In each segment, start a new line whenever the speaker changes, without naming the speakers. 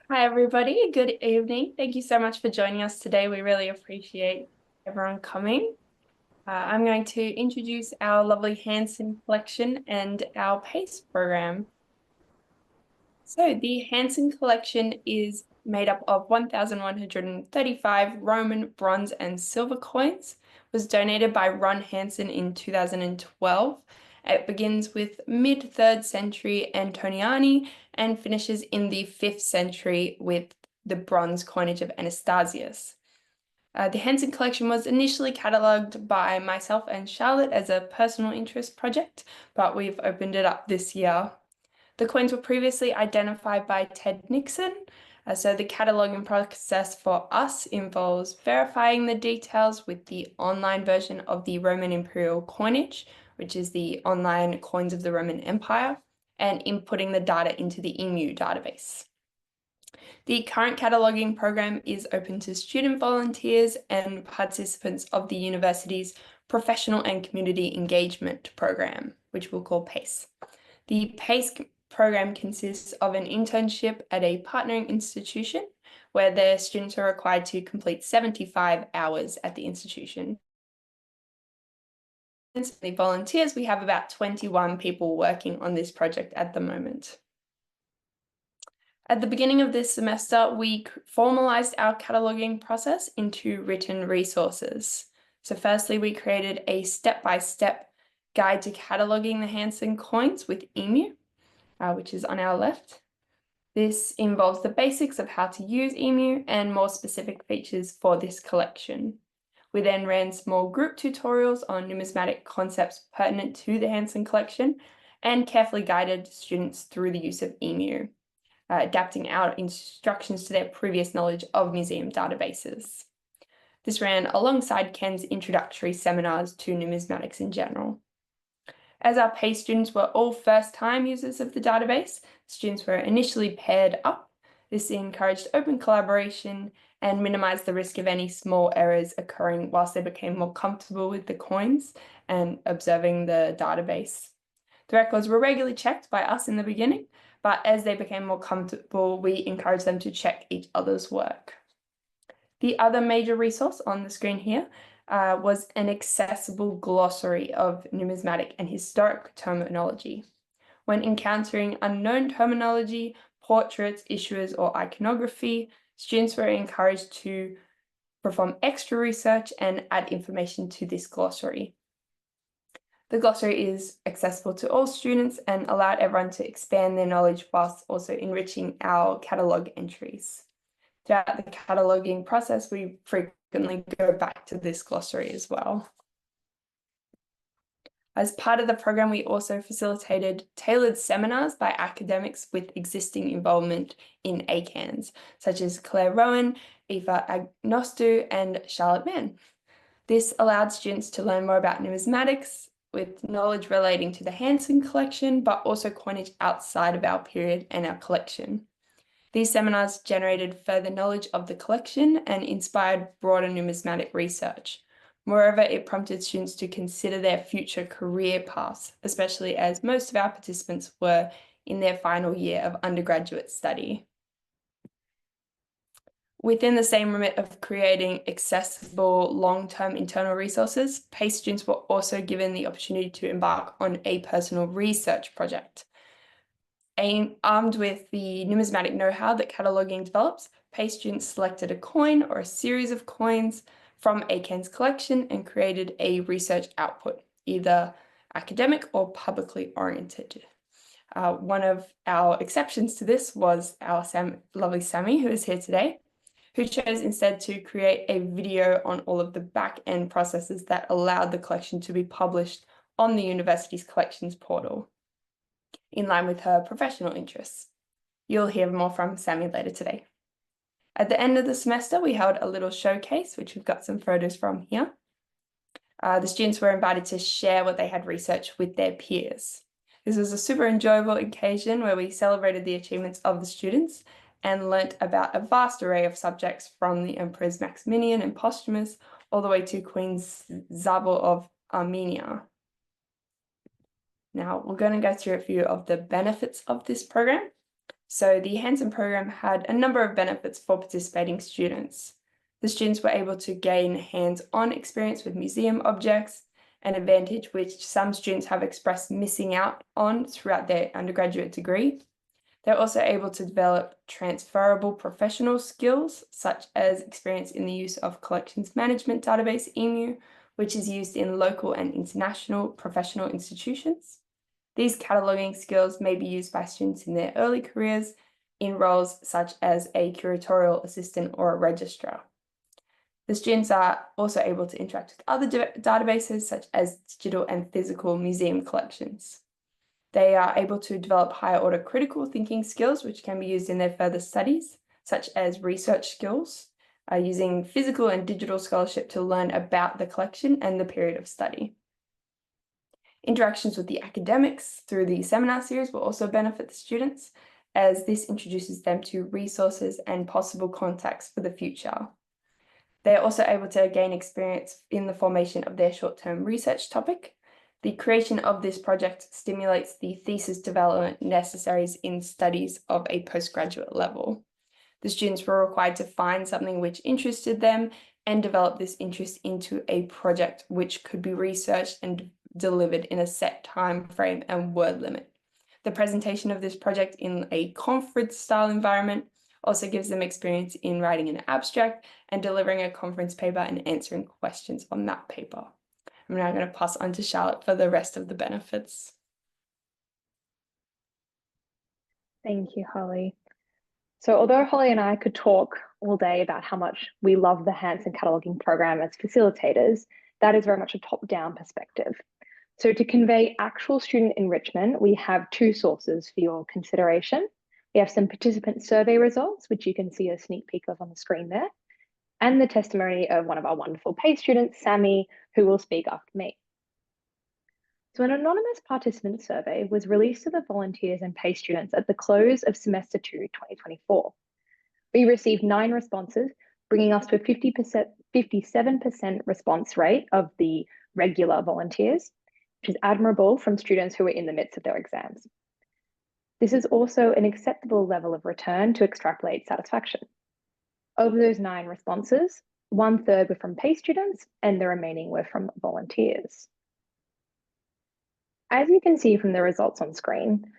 Hi, everybody. Good evening. Thank you so much for joining us today. We really appreciate everyone coming. I'm going to introduce our lovely Hansen Collection and our PACE program. So the Hansen Collection is made up of 1,135 Roman, bronze, and silver coins. It was donated by Ron Hansen in 2012. It begins with mid-3rd century Antoniniani and finishes in the 5th century with the bronze coinage of Anastasius. The Hansen Collection was initially catalogued by myself and Charlotte as a personal interest project, but we've opened it up this year. The coins were previously identified by Ted Nixon. So the cataloging process for us involves verifying the details with the online version of the Roman Imperial coinage, which is the online coins of the Roman Empire, and inputting the data into the EMU database. The current cataloging program is open to student volunteers and participants of the university's Professional and Community Engagement program, which we'll call PACE. The PACE program consists of an internship at a partnering institution where the students are required to complete 75 hours at the institution. The volunteers, we have about 21 people working on this project at the moment. At the beginning of this semester, we formalized our cataloging process into written resources. So firstly, we created a step-by-step guide to cataloging the Hansen coins with EMU, which is on our left. This involves the basics of how to use EMU and more specific features for this collection. We then ran small group tutorials on numismatic concepts pertinent to the Hansen collection and carefully guided students through the use of EMU, adapting our instructions to their previous knowledge of museum databases. This ran alongside Ken's introductory seminars to numismatics in general. As our PACE students were all first-time users of the database, students were initially paired up. This encouraged open collaboration and minimized the risk of any small errors occurring whilst they became more comfortable with the coins and observing the database. The records were regularly checked by us in the beginning, but as they became more comfortable, we encouraged them to check each other's work. The other major resource on the screen here was an accessible glossary of numismatic and historic terminology. When encountering unknown terminology, portraits, issuers, or iconography, students were encouraged to perform extra research and add information to this glossary. The glossary is accessible to all students and allowed everyone to expand their knowledge whilst also enriching our catalogue entries. Throughout the cataloging process, we frequently go back to this glossary as well. As part of the program, we also facilitated tailored seminars by academics with existing involvement in ACANS, such as Claire Rowan, Eva Agnostou, and Charlotte Mann. This allowed students to learn more about numismatics with knowledge relating to the Hansen collection, but also coinage outside of our period and our collection. These seminars generated further knowledge of the collection and inspired broader numismatic research. Moreover, it prompted students to consider their future career paths, especially as most of our participants were in their final year of undergraduate study. Within the same remit of creating accessible long-term internal resources, PACE students were also given the opportunity to embark on a personal research project. Armed with the numismatic know-how that cataloging develops, PACE students selected a coin or a series of coins from ACANS collection and created a research output, either academic or publicly oriented. One of our exceptions to this was our lovely Sammy, who is here today, who chose instead to create a video on all of the back-end processes that allowed the collection to be published on the university's collections portal, in line with her professional interests. You'll hear more from Sammy later today. At the end of the semester, we held a little showcase, which we've got some photos from here. The students were invited to share what they had researched with their peers. This was a super enjoyable occasion where we celebrated the achievements of the students and learnt about a vast array of subjects from the Emperors Maximian and Postumus all the way to Queen Zabel of Armenia. Now, we're going to go through a few of the benefits of this program. So the Hansen program had a number of benefits for participating students. The students were able to gain hands-on experience with museum objects, an advantage which some students have expressed missing out on throughout their undergraduate degree. They're also able to develop transferable professional skills, such as experience in the use of collections management database EMU, which is used in local and international professional institutions. These cataloging skills may be used by students in their early careers in roles such as a curatorial assistant or a registrar. The students are also able to interact with other databases such as digital and physical museum collections. They are able to develop higher order critical thinking skills, which can be used in their further studies, such as research skills, using physical and digital scholarship to learn about the collection and the period of study. Interactions with the academics through the seminar series will also benefit the students, as this introduces them to resources and possible contacts for the future. They are also able to gain experience in the formation of their short-term research topic. The creation of this project stimulates the thesis development necessaries in studies of a postgraduate level. The students were required to find something which interested them and develop this interest into a project which could be researched and delivered in a set time frame and word limit. The presentation of this project in a conference style environment also gives them experience in writing an abstract and delivering a conference paper and answering questions on that paper. I'm now going to pass on to Charlotte for the rest of the benefits.
Thank you, Holly. So although Holly and I could talk all day about how much we love the Hansen Cataloging program as facilitators, that is very much a top-down perspective. So to convey actual student enrichment, we have two sources for your consideration. We have some participant survey results, which you can see a sneak peek of on the screen there, and the testimony of one of our wonderful PACE students, Sammy, who will speak after me. So an anonymous participant survey was released to the volunteers and PACE students at the close of semester 2, 2024. We received 9 responses, bringing us to a 57% response rate of the regular volunteers, which is admirable from students who are in the midst of their exams. This is also an acceptable level of return to extrapolate satisfaction. Of those 9 responses, 1/3 were from PACE students and the remaining were from volunteers. As you can see from the results on screen,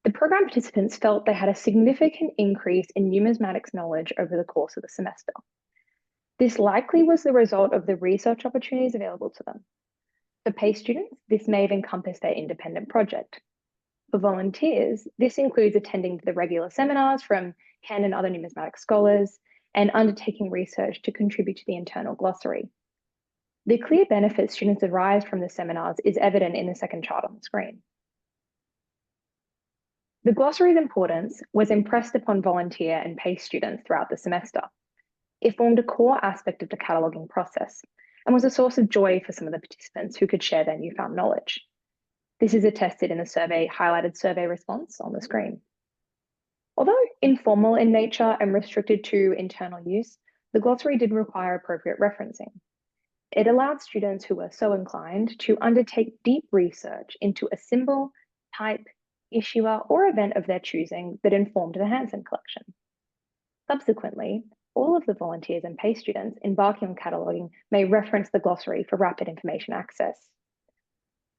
the program participants felt they had a significant increase in numismatics knowledge over the course of the semester. This likely was the result of the research opportunities available to them. For PACE students, this may have encompassed their independent project. For volunteers, this includes attending the regular seminars from Ken and other numismatic scholars and undertaking research to contribute to the internal glossary. The clear benefit students derived from the seminars is evident in the second chart on the screen. The glossary's importance was impressed upon volunteer and PACE students throughout the semester. It formed a core aspect of the cataloguing process and was a source of joy for some of the participants who could share their newfound knowledge. This is attested in the highlighted survey response on the screen. Although informal in nature and restricted to internal use, the glossary did require appropriate referencing. It allowed students who were so inclined to undertake deep research into a symbol, type, issuer, or event of their choosing that informed the Hansen Collection. Subsequently, all of the volunteers and PACE students embarking on cataloguing may reference the glossary for rapid information access.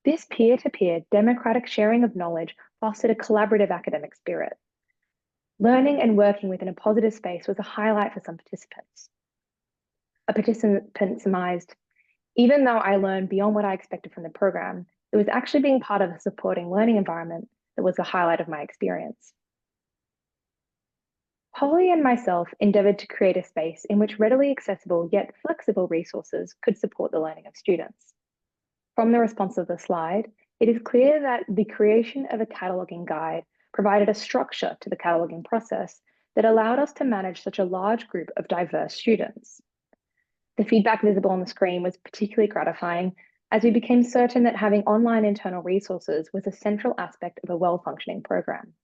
This peer-to-peer democratic sharing of knowledge fostered a collaborative academic spirit. Learning and working within a positive space was a highlight for some participants. A participant surmised, "Even though I learned beyond what I expected from the program, it was actually being part of a supporting learning environment that was the highlight of my experience." Holly and myself endeavoured to create a space in which readily accessible yet flexible resources could support the learning of students. From the response of the slide, it is clear that the creation of a cataloguing guide provided a structure to the cataloguing process that allowed us to manage such a large group of diverse students. The feedback visible on the screen was particularly gratifying as we became certain that having online internal resources was a central aspect of a well-functioning program.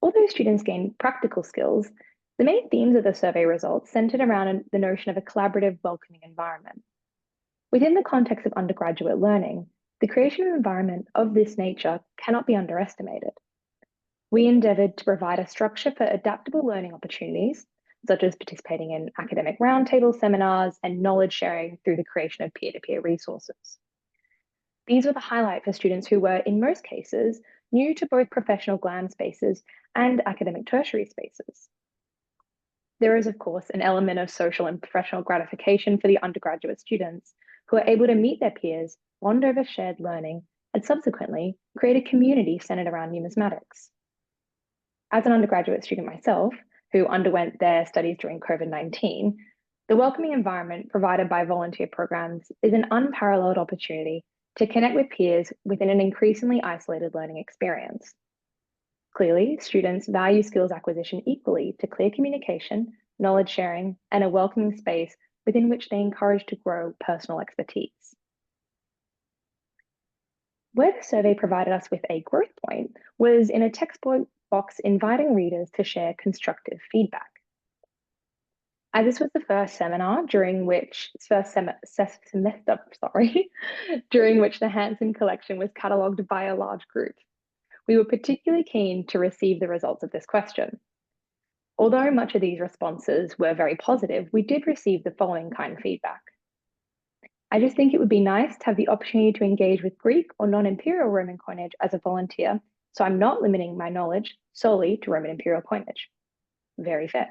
Although students gained practical skills, the main themes of the survey results centered around the notion of a collaborative, welcoming environment. Within the context of undergraduate learning, the creation of an environment of this nature cannot be underestimated. We endeavoured to provide a structure for adaptable learning opportunities, such as participating in academic roundtable seminars and knowledge sharing through the creation of peer-to-peer resources. These were the highlight for students who were, in most cases, new to both professional GLAM spaces and academic tertiary spaces. There is, of course, an element of social and professional gratification for the undergraduate students who are able to meet their peers, bond over shared learning, and subsequently create a community centered around numismatics. As an undergraduate student myself, who underwent their studies during COVID-19, the welcoming environment provided by volunteer programs is an unparalleled opportunity to connect with peers within an increasingly isolated learning experience. Clearly, students value skills acquisition equally to clear communication, knowledge sharing, and a welcoming space within which they encourage to grow personal expertise. Where the survey provided us with a growth point was in a text box inviting readers to share constructive feedback. As this was the first seminar during which the Hansen Collection was catalogued by a large group, we were particularly keen to receive the results of this question. Although much of these responses were very positive, we did receive the following kind of feedback. I just think it would be nice to have the opportunity to engage with Greek or non-imperial Roman coinage as a volunteer, so I'm not limiting my knowledge solely to Roman imperial coinage. Very fair.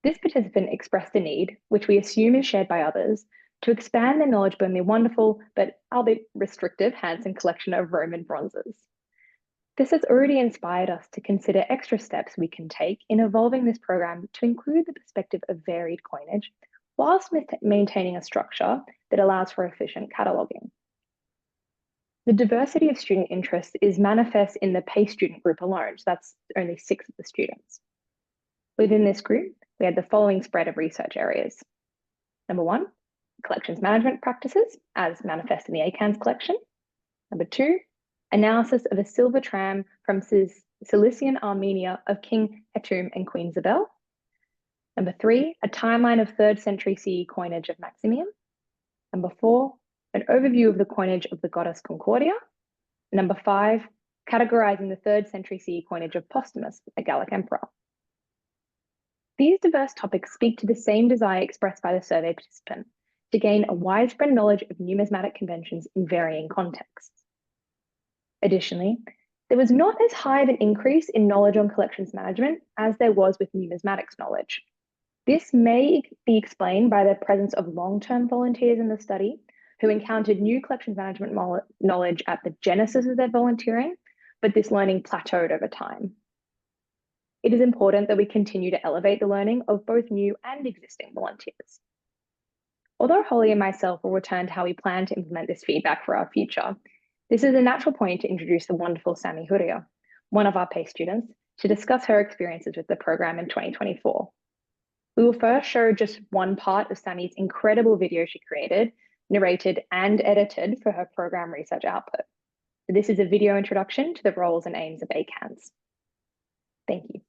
This participant expressed a need, which we assume is shared by others, to expand their knowledge beyond the wonderful, but albeit restrictive, Hansen collection of Roman bronzes. This has already inspired us to consider extra steps we can take in evolving this program to include the perspective of varied coinage, whilst maintaining a structure that allows for efficient cataloguing. The diversity of student interest is manifest in the PACE student group alone, so that's only 6 of the students. Within this group, we had the following spread of research areas. Number 1, collections management practices, as manifest in the ACANS collection. Number 2, analysis of a silver tram from Cilician Armenia of King Hetum and Queen Isabel. Number 3, a timeline of 3rd century CE coinage of Maximian. Number 4, an overview of the coinage of the goddess Concordia. Number 5, categorizing the 3rd century CE coinage of Postumus, a Gallic emperor. These diverse topics speak to the same desire expressed by the survey participant to gain a widespread knowledge of numismatic conventions in varying contexts. Additionally, there was not as high of an increase in knowledge on collections management as there was with numismatics knowledge. This may be explained by the presence of long-term volunteers in the study who encountered new collections management knowledge at the genesis of their volunteering, but this learning plateaued over time. It is important that we continue to elevate the learning of both new and existing volunteers. Although Holly and myself will return to how we plan to implement this feedback for our future, this is a natural point to introduce the wonderful Sammy Huirua, one of our PACE students, to discuss her experiences with the program in 2024. We will first show just one part of Sammy's incredible video she created, narrated and edited for her program research output. This is a video introduction to the roles and aims of ACANS. Thank you.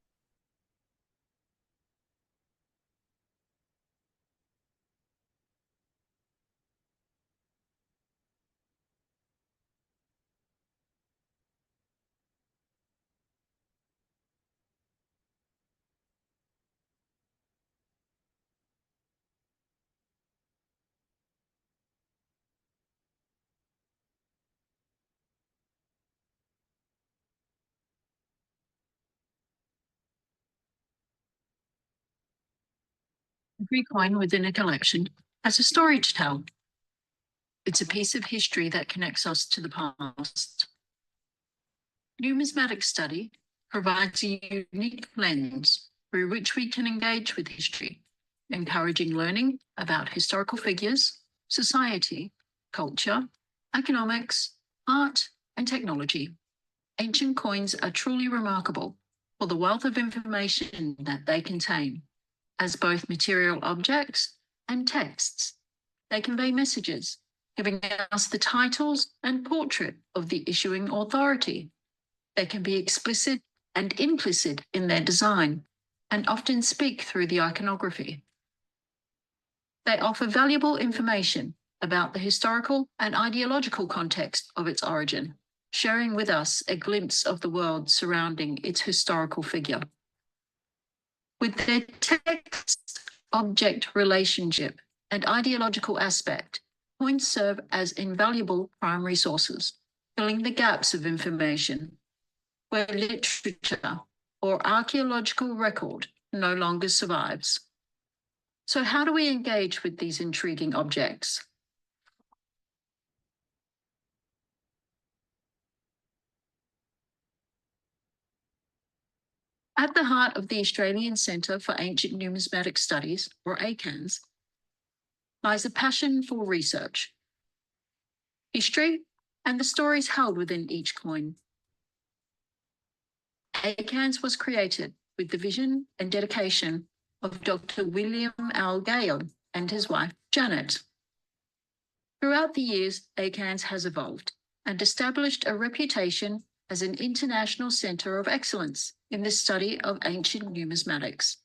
Every coin within a collection has a story to tell. It's a piece of history that connects us to the past. Numismatic study provides a unique lens through which we can engage with history, encouraging learning about historical figures, society, culture, economics, art, and technology. Ancient coins are truly remarkable for the wealth of information that they contain. As both material objects and texts, they convey messages, giving us the titles and portrait of the issuing authority. They can be explicit and implicit in their design, and often speak through the iconography. They offer valuable information about the historical and ideological context of its origin, sharing with us a glimpse of the world surrounding its historical figure. With their text-object relationship and ideological aspect, coins serve as invaluable primary sources, filling the gaps of information where literature or archaeological record no longer survives. So how do we engage with these intriguing objects? At the heart of the Australian Centre for Ancient Numismatic Studies, or ACANS, lies a passion for research, history, and the stories held within each coin. ACANS was created with the vision and dedication of Dr. William L. Gale and his wife, Janet. Throughout the years, ACANS has evolved and established a reputation as an international centre of excellence in the study of ancient numismatics.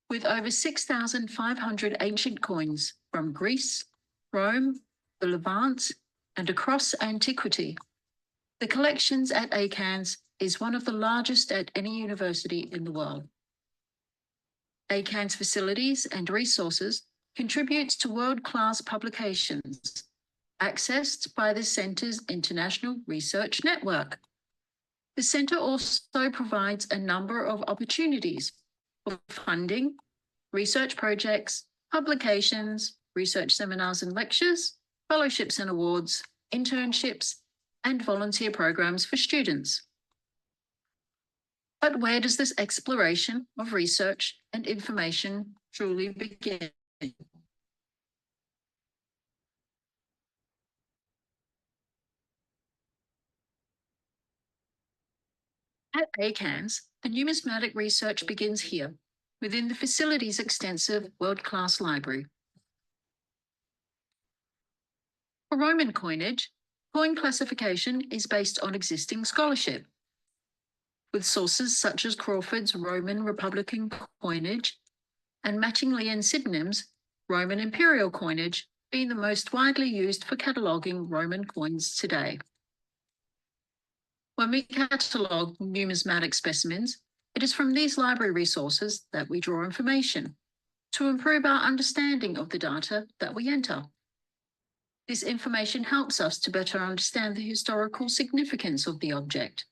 With over 6,500 ancient coins from Greece, Rome, the Levant, and across antiquity, the collections at ACANS is one of the largest at any university in the world. ACANS facilities and resources contributes to world-class publications accessed by the Centre's International Research Network. The Centre also provides a number of opportunities for funding, research projects, publications, research seminars and lectures, fellowships and awards, internships, and volunteer programs for students. But where does this exploration of research and information truly begin? At ACANS, the numismatic research begins here, within the facility's extensive world-class library. For Roman coinage, coin classification is based on existing scholarship, with sources such as Crawford's Roman Republican coinage and Mattingly and Sydenham's Roman imperial coinage being the most widely used for cataloguing Roman coins today. When we catalogue numismatic specimens, it is from these library resources that we draw information to improve our understanding of the data that we enter. This information helps us to better understand the historical significance of the object,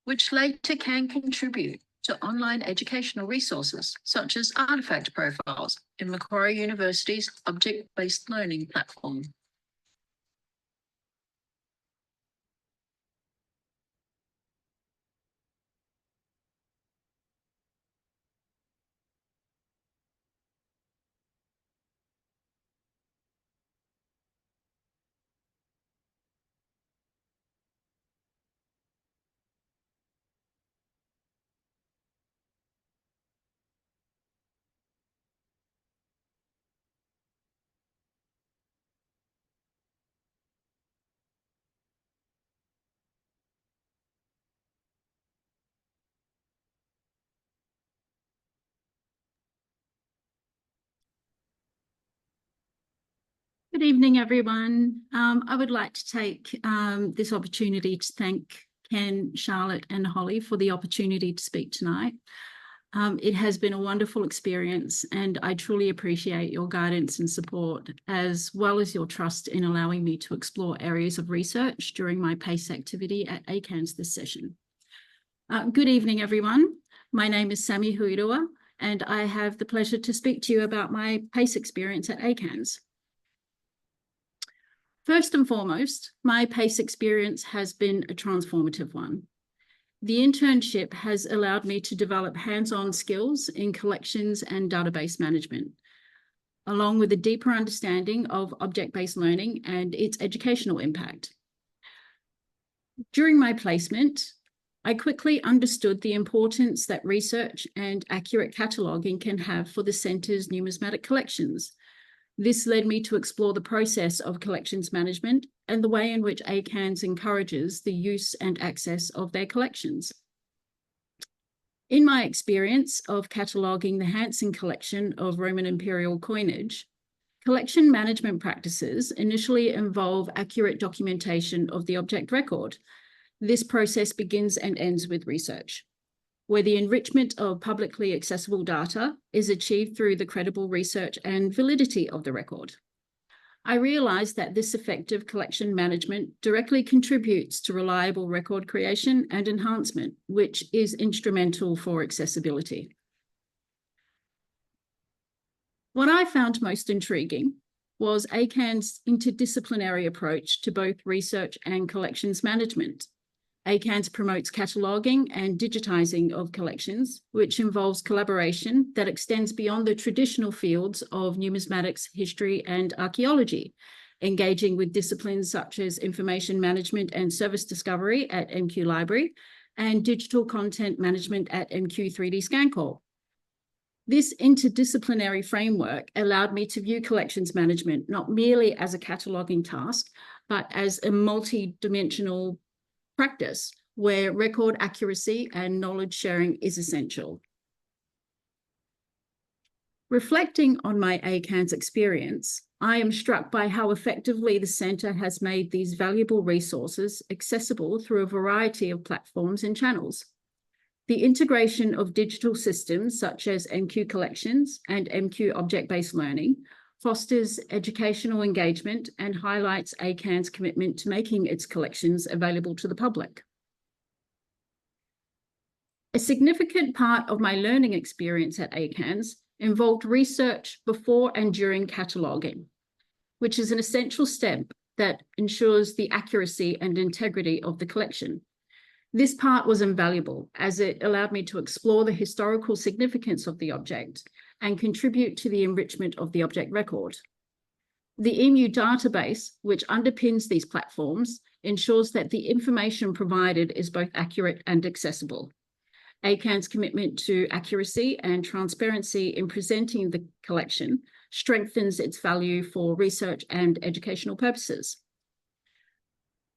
which later can contribute to online educational resources such as artifact profiles in Macquarie University's object-based learning platform.
Good evening, everyone. I would like to take this opportunity to thank Ken, Charlotte, and Holly for the opportunity to speak tonight. It has been a wonderful experience, and I truly appreciate your guidance and support, as well as your trust in allowing me to explore areas of research during my PACE activity at ACANS this session. Good evening, everyone. My name is Sammy Huirua, and I have the pleasure to speak to you about my PACE experience at ACANS. First and foremost, my PACE experience has been a transformative one. The internship has allowed me to develop hands-on skills in collections and database management, along with a deeper understanding of object-based learning and its educational impact. During my placement, I quickly understood the importance that research and accurate cataloguing can have for the Centre's numismatic collections. This led me to explore the process of collections management and the way in which ACANS encourages the use and access of their collections. In my experience of cataloguing the Hansen Collection of Roman imperial coinage, Collection management practices initially involve accurate documentation of the object record. This process begins and ends with research, where the enrichment of publicly accessible data is achieved through the credible research and validity of the record. I realized that this effective collection management directly contributes to reliable record creation and enhancement, which is instrumental for accessibility. What I found most intriguing was ACANS' interdisciplinary approach to both research and collections management. ACANS promotes cataloguing and digitizing of collections, which involves collaboration that extends beyond the traditional fields of numismatics, history, and archaeology, engaging with disciplines such as information management and service discovery at MQ Library and digital content management at MQ 3D ScanCorp. This interdisciplinary framework allowed me to view collections management not merely as a cataloguing task, but as a multi-dimensional practice where record accuracy and knowledge sharing is essential. Reflecting on my ACANS experience, I am struck by how effectively the Centre has made these valuable resources accessible through a variety of platforms and channels. The integration of digital systems such as MQ Collections and MQ Object-Based Learning fosters educational engagement and highlights ACANS' commitment to making its collections available to the public. A significant part of my learning experience at ACANS involved research before and during cataloguing, which is an essential step that ensures the accuracy and integrity of the collection. This part was invaluable as it allowed me to explore the historical significance of the object and contribute to the enrichment of the object record. The EMU database, which underpins these platforms, ensures that the information provided is both accurate and accessible. ACANS' commitment to accuracy and transparency in presenting the collection strengthens its value for research and educational purposes.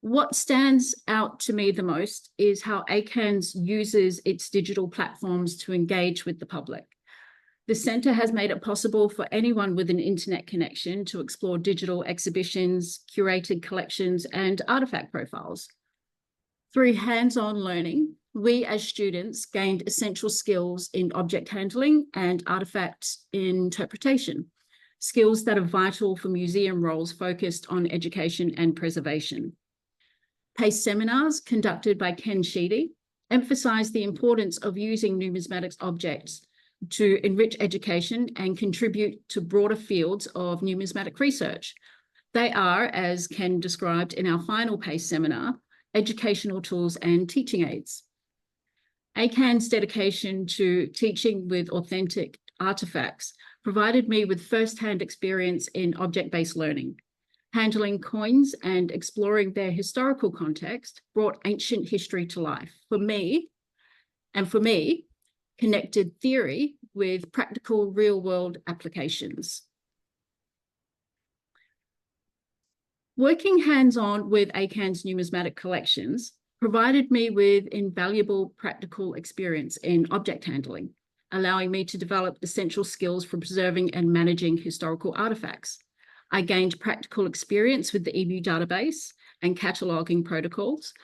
What stands out to me the most is how ACANS uses its digital platforms to engage with the public. The Centre has made it possible for anyone with an internet connection to explore digital exhibitions, curated collections, and artifact profiles. Through hands-on learning, we as students gained essential skills in object handling and artifact interpretation, skills that are vital for museum roles focused on education and preservation. PACE seminars conducted by Ken Sheedy emphasised the importance of using numismatics objects to enrich education and contribute to broader fields of numismatic research. They are, as Ken described in our final PACE seminar, educational tools and teaching aids. ACANS' dedication to teaching with authentic artefacts provided me with first-hand experience in object-based learning. Handling coins and exploring their historical context brought ancient history to life. For me, connected theory with practical real-world applications. Working hands-on with ACANS' numismatic collections provided me with invaluable practical experience in object handling, allowing me to develop essential skills for preserving and managing historical artifacts. I gained practical experience with the EMU database and cataloguing protocols,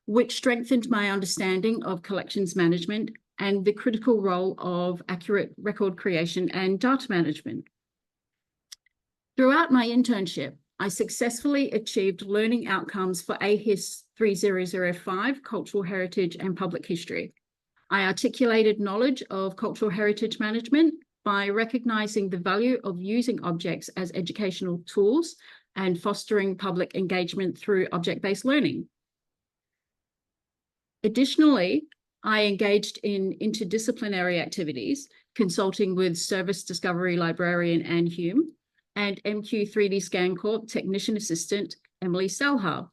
which strengthened my understanding of collections management and the critical role of accurate record creation and data management. Throughout my internship, I successfully achieved learning outcomes for AHIS 3005, Cultural Heritage and Public History. I articulated knowledge of cultural heritage management by recognising the value of using objects as educational tools and fostering public engagement through object-based learning. Additionally, I engaged in interdisciplinary activities, consulting with Service Discovery Librarian Anne Hume and MQ 3D ScanCorp Technician Assistant Emily Salha.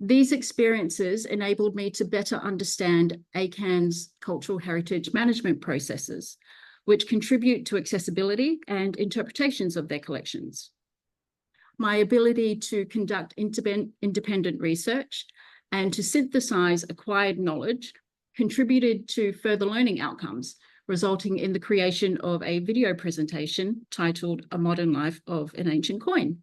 These experiences enabled me to better understand ACANS' cultural heritage management processes, which contribute to accessibility and interpretations of their collections. My ability to conduct independent research and to synthesize acquired knowledge contributed to further learning outcomes, resulting in the creation of a video presentation titled A Modern Life of an Ancient Coin.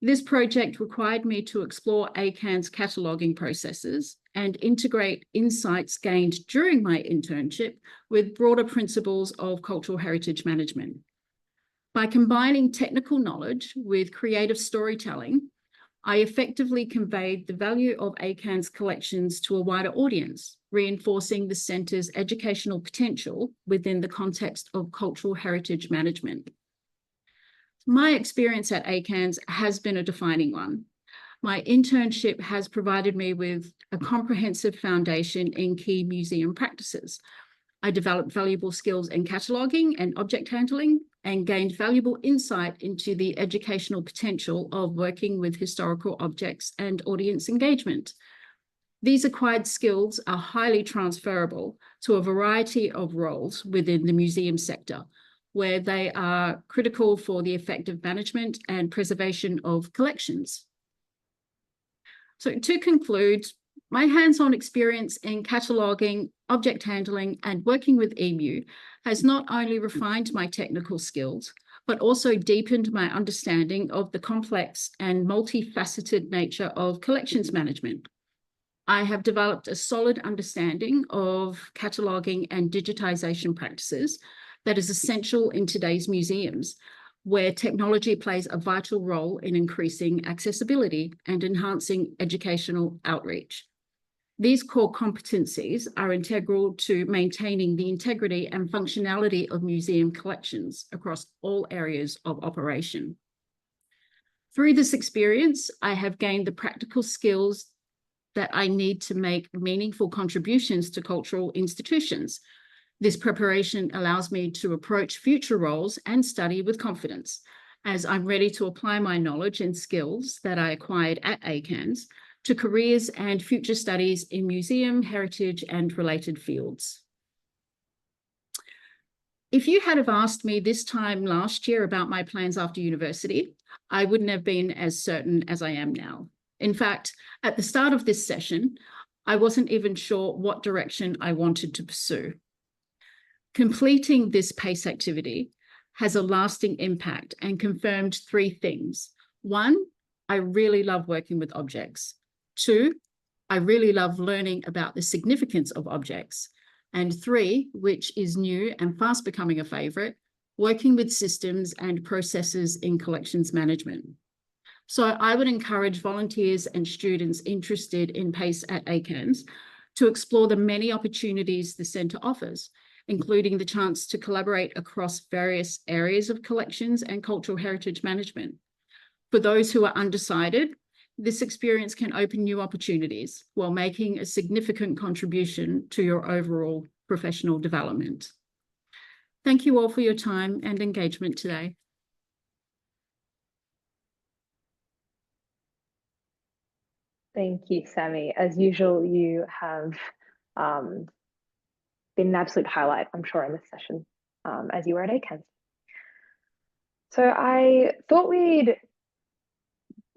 This project required me to explore ACANS cataloguing processes and integrate insights gained during my internship with broader principles of cultural heritage management. By combining technical knowledge with creative storytelling, I effectively conveyed the value of ACANS collections to a wider audience, reinforcing the Centre's educational potential within the context of cultural heritage management. My experience at ACANS has been a defining one. My internship has provided me with a comprehensive foundation in key museum practices. I developed valuable skills in cataloguing and object handling and gained valuable insight into the educational potential of working with historical objects and audience engagement. These acquired skills are highly transferable to a variety of roles within the museum sector, where they are critical for the effective management and preservation of collections. So to conclude, my hands-on experience in cataloguing, object handling, and working with EMU has not only refined my technical skills, but also deepened my understanding of the complex and multifaceted nature of collections management. I have developed a solid understanding of cataloguing and digitization practices that is essential in today's museums, where technology plays a vital role in increasing accessibility and enhancing educational outreach. These core competencies are integral to maintaining the integrity and functionality of museum collections across all areas of operation. Through this experience, I have gained the practical skills that I need to make meaningful contributions to cultural institutions. This preparation allows me to approach future roles and study with confidence, as I'm ready to apply my knowledge and skills that I acquired at ACANS to careers and future studies in museum, heritage, and related fields. If you had have asked me this time last year about my plans after university, I wouldn't have been as certain as I am now. In fact, at the start of this session, I wasn't even sure what direction I wanted to pursue. Completing this PACE activity has a lasting impact and confirmed three things. One, I really love working with objects. Two, I really love learning about the significance of objects. And three, which is new and fast becoming a favorite, working with systems and processes in collections management. So I would encourage volunteers and students interested in PACE at ACANS to explore the many opportunities the Centre offers, including the chance to collaborate across various areas of collections and cultural heritage management. For those who are undecided, this experience can open new opportunities while making a significant contribution to your overall professional development. Thank you all for your time and engagement today.
Thank you, Sammy. As usual, you have been an absolute highlight, I'm sure, in this session, as you were at ACANS. So I thought we'd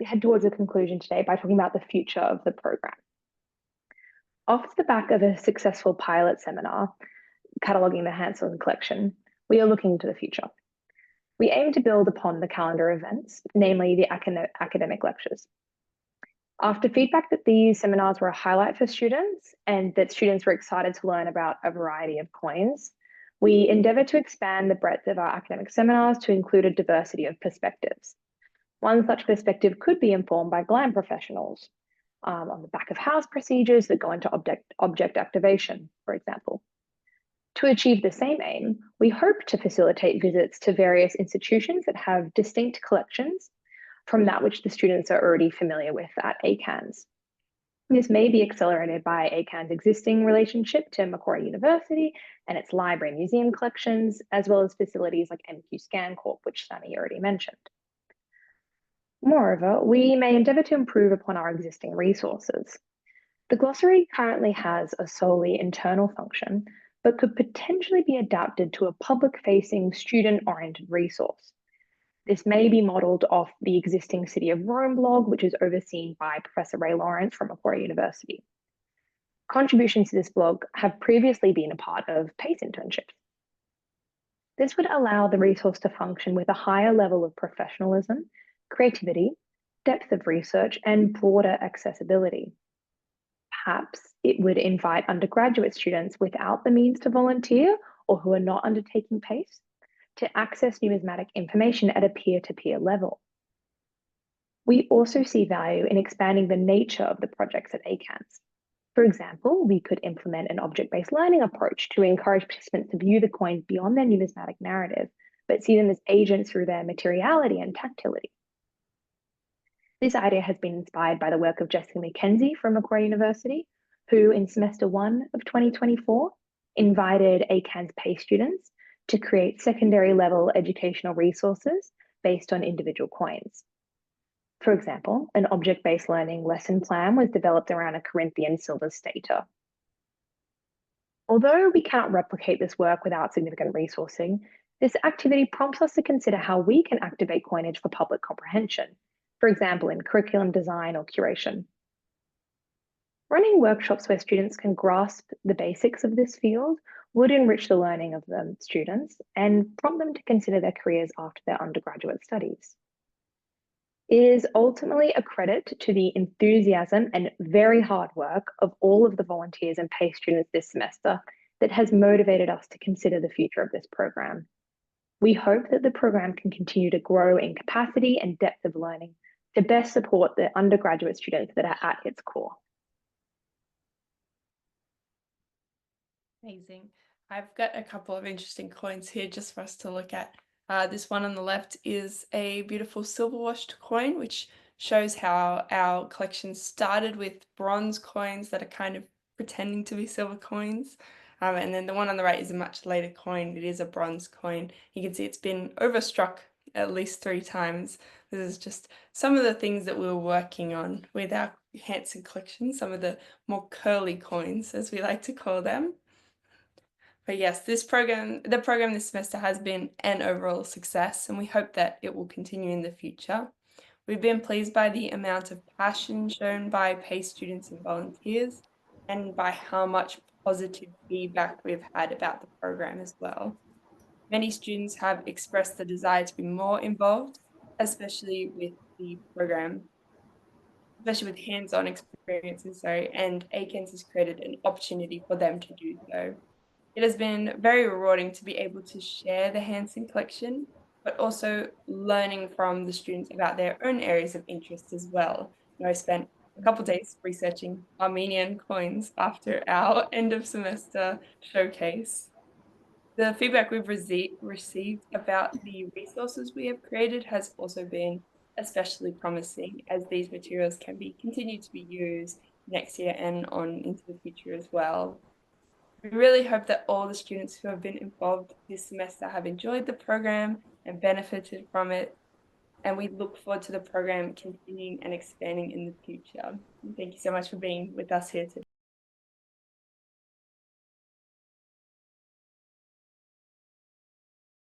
head towards a conclusion today by talking about the future of the program. Off the back of a successful pilot seminar, Cataloguing the Hansen Collection, we are looking to the future. We aim to build upon the calendar events, namely the academic lectures. After feedback that these seminars were a highlight for students and that students were excited to learn about a variety of coins, we endeavour to expand the breadth of our academic seminars to include a diversity of perspectives. One such perspective could be informed by GLAM professionals on the back of house procedures that go into object activation, for example. To achieve the same aim, we hope to facilitate visits to various institutions that have distinct collections from that which the students are already familiar with at ACANS. This may be accelerated by ACANS' existing relationship to Macquarie University and its library and museum collections, as well as facilities like MQ Scan Corp, which Sammy already mentioned. Moreover, we may endeavour to improve upon our existing resources. The glossary currently has a solely internal function, but could potentially be adapted to a public-facing, student-oriented resource. This may be modelled off the existing City of Rome blog, which is overseen by Professor Ray Lawrence from Macquarie University. Contributions to this blog have previously been a part of PACE internships. This would allow the resource to function with a higher level of professionalism, creativity, depth of research, and broader accessibility. Perhaps it would invite undergraduate students without the means to volunteer or who are not undertaking PACE to access numismatic information at a peer-to-peer level. We also see value in expanding the nature of the projects at ACANS. For example, we could implement an object-based learning approach to encourage participants to view the coins beyond their numismatic narrative, but see them as agents through their materiality and tactility. This idea has been inspired by the work of Jessica McKenzie from Macquarie University, who in semester 1 of 2024 invited ACANS PACE students to create secondary level educational resources based on individual coins. For example, an object-based learning lesson plan was developed around a Corinthian silver stater. Although we cannot replicate this work without significant resourcing, this activity prompts us to consider how we can activate coinage for public comprehension, for example, in curriculum design or curation. Running workshops where students can grasp the basics of this field would enrich the learning of the students and prompt them to consider their careers after their undergraduate studies. It is ultimately a credit to the enthusiasm and very hard work of all of the volunteers and PACE students this semester that has motivated us to consider the future of this program. We hope that the program can continue to grow in capacity and depth of learning to best support the undergraduate students that are at its core.
Amazing. I've got a couple of interesting coins here just for us to look at. This one on the left is a beautiful silver washed coin, which shows how our collection started with bronze coins that are kind of pretending to be silver coins. And then the one on the right is a much later coin. It is a bronze coin. You can see it's been overstruck at least 3 times. This is just some of the things that we were working on with our Hansen collection, some of the more curly coins, as we like to call them. But yes, the program this semester has been an overall success, and we hope that it will continue in the future. We've been pleased by the amount of passion shown by PACE students and volunteers, and by how much positive feedback we've had about the program as well. Many students have expressed the desire to be more involved, especially with the program, especially with hands-on experiences, and ACANS has created an opportunity for them to do so. It has been very rewarding to be able to share the Hansen collection, but also learning from the students about their own areas of interest as well. I spent a couple of days researching Armenian coins after our end of semester showcase. The feedback we've received about the resources we have created has also been especially promising, as these materials can be continued to be used next year and on into the future as well. We really hope that all the students who have been involved this semester have enjoyed the program and benefited from it, and we look forward to the program continuing and expanding in the future. Thank you so much for being with us here today.